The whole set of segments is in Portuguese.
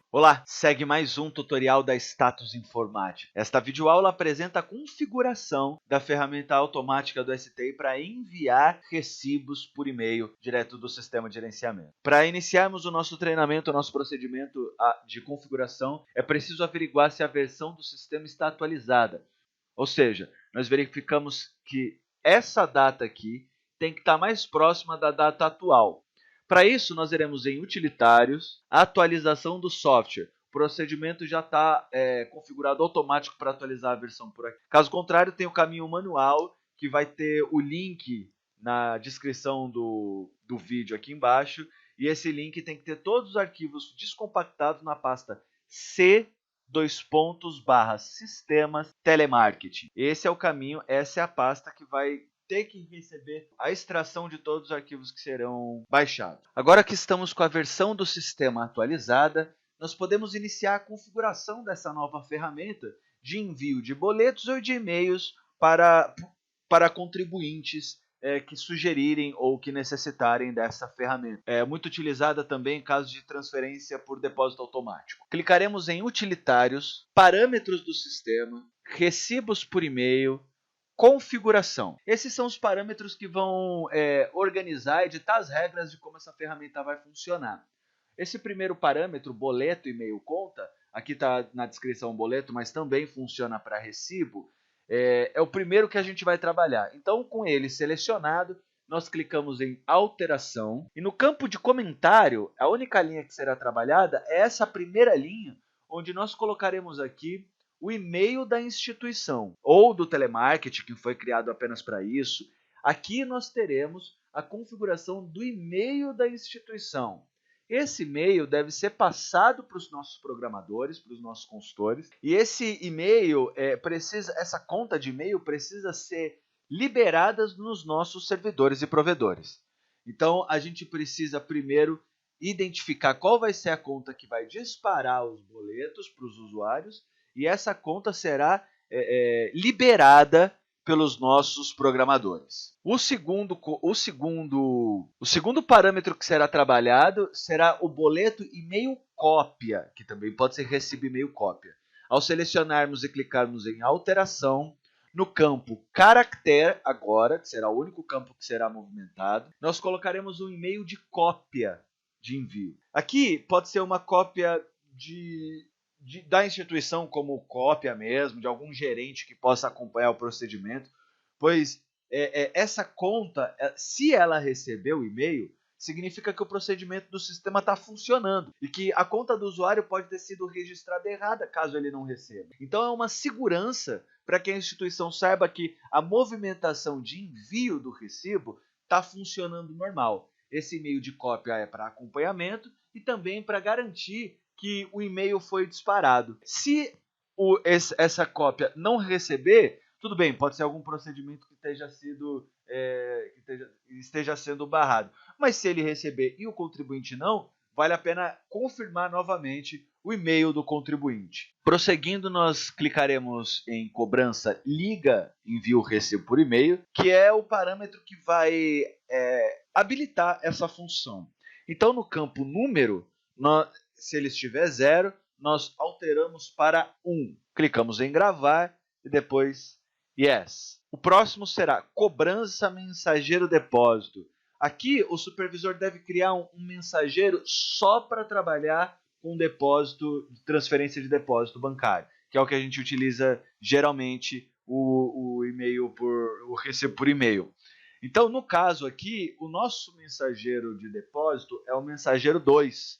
Olá, segue mais um tutorial da Status Informática. Esta videoaula apresenta a configuração da ferramenta automática do STI para enviar recibos por e-mail direto do sistema de gerenciamento. Para iniciarmos o nosso treinamento, o nosso procedimento de configuração, é preciso averiguar se a versão do sistema está atualizada. Ou seja, nós verificamos que essa data aqui tem que estar mais próxima da data atual. Para isso, nós iremos em Utilitários, Atualização do Software. O procedimento já está configurado automático para atualizar a versão por aqui. Caso contrário, tem o caminho manual, que vai ter o link na descrição do vídeo aqui embaixo. E esse link tem que ter todos os arquivos descompactados na pasta C:/Sistemas Telemarketing. Esse é o caminho, essa é a pasta que vai ter que receber a extração de todos os arquivos que serão baixados. Agora que estamos com a versão do sistema atualizada, nós podemos iniciar a configuração dessa nova ferramenta de envio de boletos ou de e-mails para contribuintes que sugerirem ou que necessitarem dessa ferramenta. É muito utilizada também em caso de transferência por depósito automático. Clicaremos em Utilitários, Parâmetros do Sistema, Recibos por e-mail, Configuração. Esses são os parâmetros que vão organizar e ditar as regras de como essa ferramenta vai funcionar. Esse primeiro parâmetro, boleto, e-mail, conta, aqui está na descrição boleto, mas também funciona para recibo, é o primeiro que a gente vai trabalhar. Então, com ele selecionado, nós clicamos em alteração e no campo de comentário, a única linha que será trabalhada é essa primeira linha, onde nós colocaremos aqui o e-mail da instituição ou do telemarketing, que foi criado apenas para isso. Aqui nós teremos a configuração do e-mail da instituição. Esse e-mail deve ser passado para os nossos programadores, para os nossos consultores, e esse e-mail essa conta de e-mail precisa ser liberada nos nossos servidores e provedores. Então a gente precisa primeiro identificar qual vai ser a conta que vai disparar os boletos para os usuários, e essa conta será liberada pelos nossos programadores. O segundo parâmetro que será trabalhado será o boleto e-mail cópia, que também pode ser recibo e-mail cópia. Ao selecionarmos e clicarmos em alteração, no campo caractere, agora, que será o único campo que será movimentado, nós colocaremos um e-mail de cópia de envio. Aqui pode ser uma cópia da instituição como cópia mesmo, de algum gerente que possa acompanhar o procedimento, pois essa conta, se ela receber o e-mail, significa que o procedimento do sistema está funcionando e que a conta do usuário pode ter sido registrada errada caso ele não receba. Então é uma segurança para que a instituição saiba que a movimentação de envio do recibo está funcionando normal. Esse e-mail de cópia é para acompanhamento e também para garantir que o e-mail foi disparado. Se essa cópia não receber, tudo bem, pode ser algum procedimento que esteja sendo barrado. Mas se ele receber e o contribuinte não, vale a pena confirmar novamente o e-mail do contribuinte. Prosseguindo, nós clicaremos em cobrança liga envio recibo por e-mail, que é o parâmetro que vai habilitar essa função. Então, no campo número, se ele estiver 0, nós alteramos para 1. Clicamos em gravar e depois yes. O próximo será cobrança mensageiro depósito. Aqui o supervisor deve criar um mensageiro só para trabalhar com depósito, transferência de depósito bancário, que é o que a gente utiliza geralmente o recibo por e-mail. Então, no caso aqui, o nosso mensageiro de depósito é o mensageiro 2.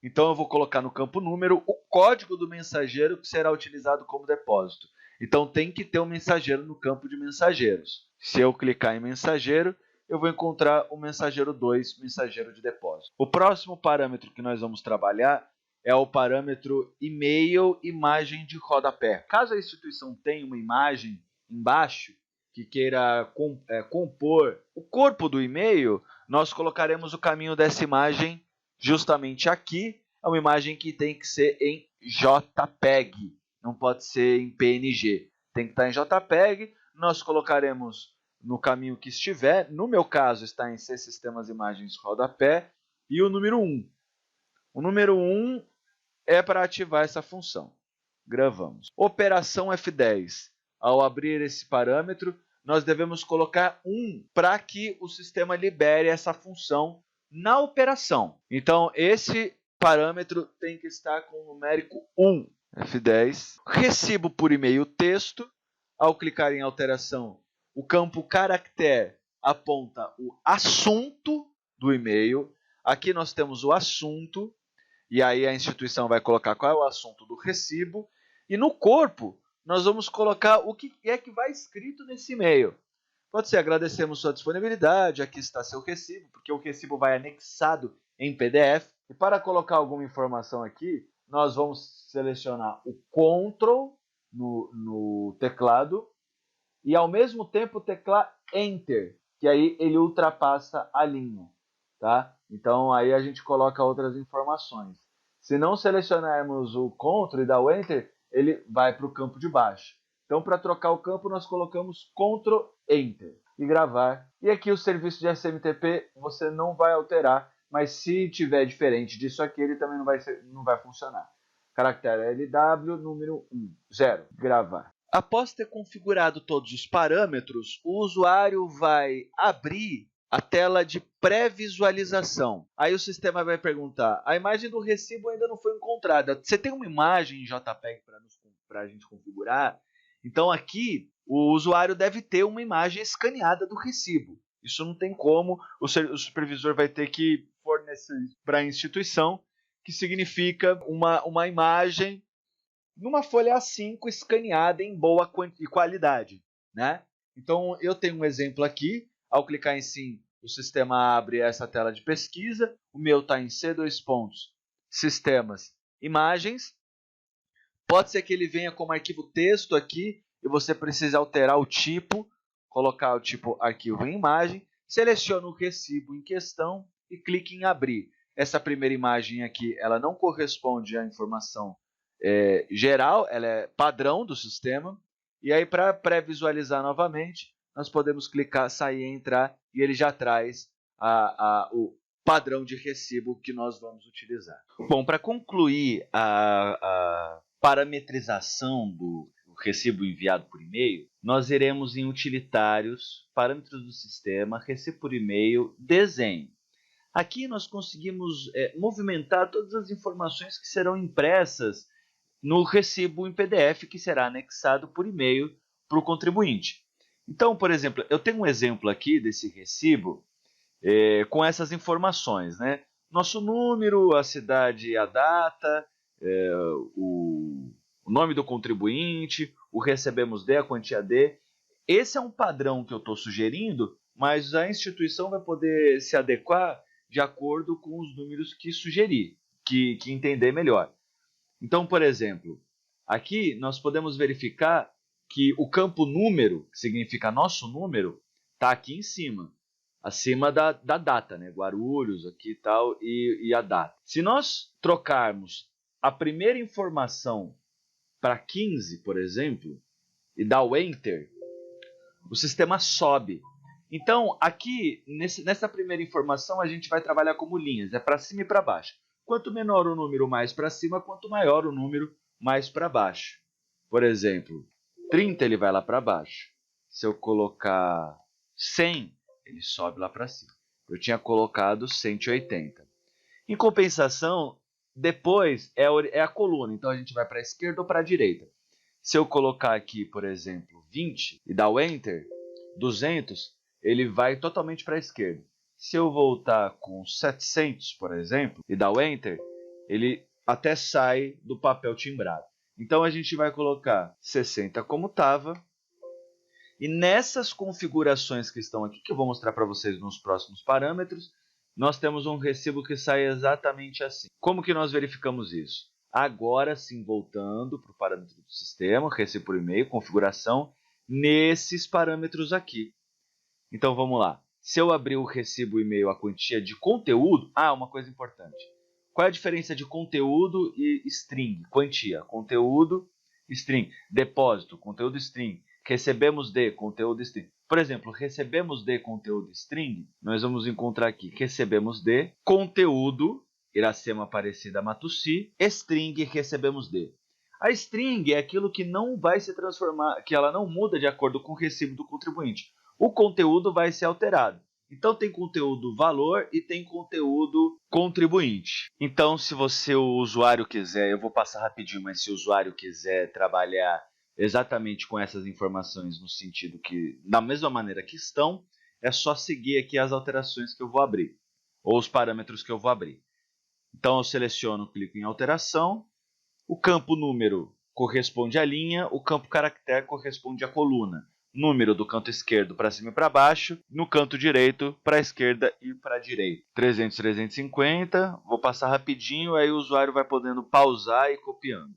Então, eu vou colocar no campo número o código do mensageiro que será utilizado como depósito. Então, tem que ter um mensageiro no campo de mensageiros. Se eu clicar em mensageiro, eu vou encontrar o mensageiro 2, mensageiro de depósito. O próximo parâmetro que nós vamos trabalhar é o parâmetro e-mail, imagem de rodapé. Caso a instituição tenha uma imagem embaixo que queira compor o corpo do e-mail, nós colocaremos o caminho dessa imagem justamente aqui. É uma imagem que tem que ser em JPEG, não pode ser em PNG. Tem que estar em JPEG. Nós colocaremos no caminho que estiver. No meu caso, está em C Sistemas Imagens Rodapé. E o número 1. O número 1 é para ativar essa função. Gravamos. Operação F10. Ao abrir esse parâmetro, nós devemos colocar 1 para que o sistema libere essa função na operação. Então, esse parâmetro tem que estar com o numérico 1. F10. Recibo por e-mail texto. Ao clicar em alteração, o campo caractere aponta o assunto do e-mail. Aqui nós temos o assunto, e aí a instituição vai colocar qual é o assunto do recibo. E no corpo, nós vamos colocar o que é que vai escrito nesse e-mail. Pode ser, agradecemos sua disponibilidade, aqui está seu recibo, porque o recibo vai anexado em PDF. E para colocar alguma informação aqui, nós vamos selecionar o Ctrl no teclado e ao mesmo tempo teclar Enter, que aí ele ultrapassa a linha, tá? Então aí a gente coloca outras informações. Se não selecionarmos o Ctrl e dar o Enter, ele vai para o campo de baixo. Então, para trocar o campo, nós colocamos Ctrl Enter e gravar. E aqui o serviço de SMTP você não vai alterar, mas se tiver diferente disso aqui, ele também não vai funcionar. Caractere LW, número 1, 0, gravar. Após ter configurado todos os parâmetros, o usuário vai abrir a tela de pré-visualização. Aí o sistema vai perguntar, a imagem do recibo ainda não foi encontrada. Você tem uma imagem em JPEG para a gente configurar? Então aqui o usuário deve ter uma imagem escaneada do recibo. Isso não tem como, o supervisor vai ter que fornecer para a instituição, que significa uma imagem numa folha A5 escaneada em boa qualidade, né? Então eu tenho um exemplo aqui. Ao clicar em sim, o sistema abre essa tela de pesquisa. O meu está em C2 pontos, sistemas, imagens. Pode ser que ele venha como arquivo texto aqui e você precise alterar o tipo, colocar o tipo arquivo em imagem. Seleciona o recibo em questão e clique em abrir. Essa primeira imagem aqui, ela não corresponde à informação geral, ela é padrão do sistema. E aí, para pré-visualizar novamente, nós podemos clicar, sair e entrar, e ele já traz o padrão de recibo que nós vamos utilizar. Bom, para concluir a parametrização do recibo enviado por e-mail, nós iremos em utilitários, parâmetros do sistema, recibo por e-mail, desenho. Aqui nós conseguimos movimentar todas as informações que serão impressas no recibo em PDF que será anexado por e-mail para o contribuinte. Então, por exemplo, eu tenho um exemplo aqui desse recibo com essas informações, né? Nosso número, a cidade e a data, o nome do contribuinte, o recebemos D, a quantia D. Esse é um padrão que eu estou sugerindo, mas a instituição vai poder se adequar de acordo com os números que sugerir, que entender melhor. Então, por exemplo, aqui nós podemos verificar que o campo número, que significa nosso número, está aqui em cima, acima da data, né? Guarulhos aqui e tal, e a data. Se nós trocarmos a primeira informação para 15, por exemplo, e dar o Enter, o sistema sobe. Então, aqui, nessa primeira informação, a gente vai trabalhar como linhas, é para cima e para baixo. Quanto menor o número mais para cima, quanto maior o número mais para baixo. Por exemplo, 30 ele vai lá para baixo. Se eu colocar 100, ele sobe lá para cima. Eu tinha colocado 180. Em compensação, depois é a coluna. Então a gente vai para a esquerda ou para a direita. Se eu colocar aqui, por exemplo, 20 e dar o Enter, 200, ele vai totalmente para a esquerda. Se eu voltar com 700, por exemplo, e dar o Enter, ele até sai do papel timbrado. Então a gente vai colocar 60 como estava. E nessas configurações que estão aqui, que eu vou mostrar para vocês nos próximos parâmetros, nós temos um recibo que sai exatamente assim. Como que nós verificamos isso? Agora sim, voltando para o parâmetro do sistema, recibo por e-mail, configuração, nesses parâmetros aqui. Então vamos lá. Se eu abrir o recibo e-mail, a quantia de conteúdo... uma coisa importante. Qual é a diferença de conteúdo e string? Quantia, conteúdo, string. Depósito, conteúdo string. Recebemos de, conteúdo string. Por exemplo, recebemos de conteúdo string, nós vamos encontrar aqui recebemos de conteúdo Iracema Aparecida Matussi, string recebemos de. A string é aquilo que não vai se transformar, que ela não muda de acordo com o recibo do contribuinte. O conteúdo vai ser alterado. Então tem conteúdo valor e tem conteúdo contribuinte. Então se você, o usuário, quiser, eu vou passar rapidinho, mas se o usuário quiser trabalhar exatamente com essas informações no sentido que, da mesma maneira que estão, é só seguir aqui as alterações que eu vou abrir, ou os parâmetros que eu vou abrir. Então eu seleciono, clico em alteração, o campo número corresponde à linha, o campo caractere corresponde à coluna. Número do canto esquerdo para cima e para baixo, no canto direito para a esquerda e para a direita. 300, 350, vou passar rapidinho, aí o usuário vai podendo pausar e copiando.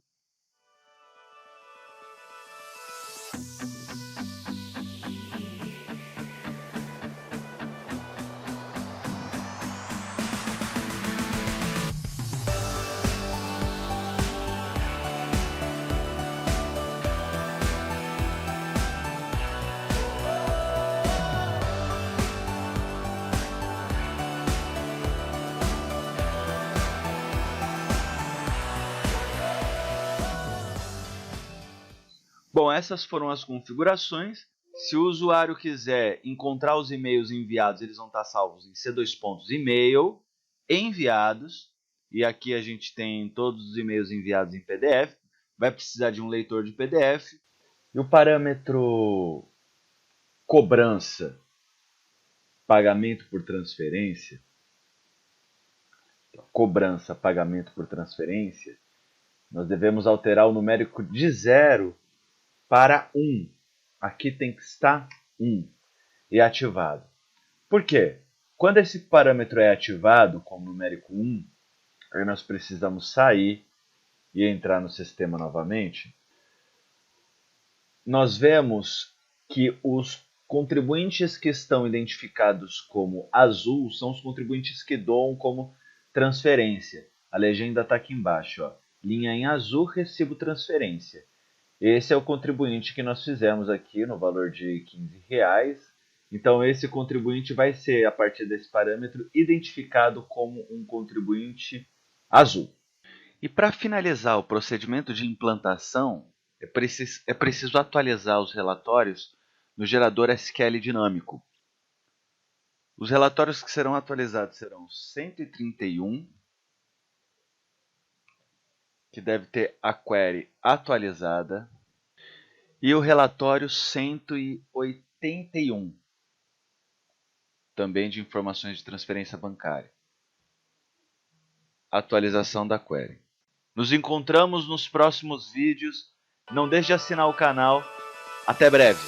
Bom, essas foram as configurações. Se o usuário quiser encontrar os e-mails enviados, eles vão estar salvos em C2.email, enviados, e aqui a gente tem todos os e-mails enviados em PDF, vai precisar de um leitor de PDF, e o parâmetro cobrança, pagamento por transferência, cobrança, pagamento por transferência, nós devemos alterar o numérico de 0 para 1. Aqui tem que estar 1 e ativado. Por quê? Quando esse parâmetro é ativado com o numérico 1, aí nós precisamos sair e entrar no sistema novamente. Nós vemos que os contribuintes que estão identificados como azul são os contribuintes que doam como transferência. A legenda está aqui embaixo, ó. Linha em azul, recibo transferência. Esse é o contribuinte que nós fizemos aqui no valor de R$15. Então, esse contribuinte vai ser, a partir desse parâmetro, identificado como um contribuinte azul. E para finalizar o procedimento de implantação, é preciso atualizar os relatórios no gerador SQL dinâmico. Os relatórios que serão atualizados serão 131, que deve ter a query atualizada, e o relatório 181, também de informações de transferência bancária. Atualização da query. Nos encontramos nos próximos vídeos. Não deixe de assinar o canal. Até breve!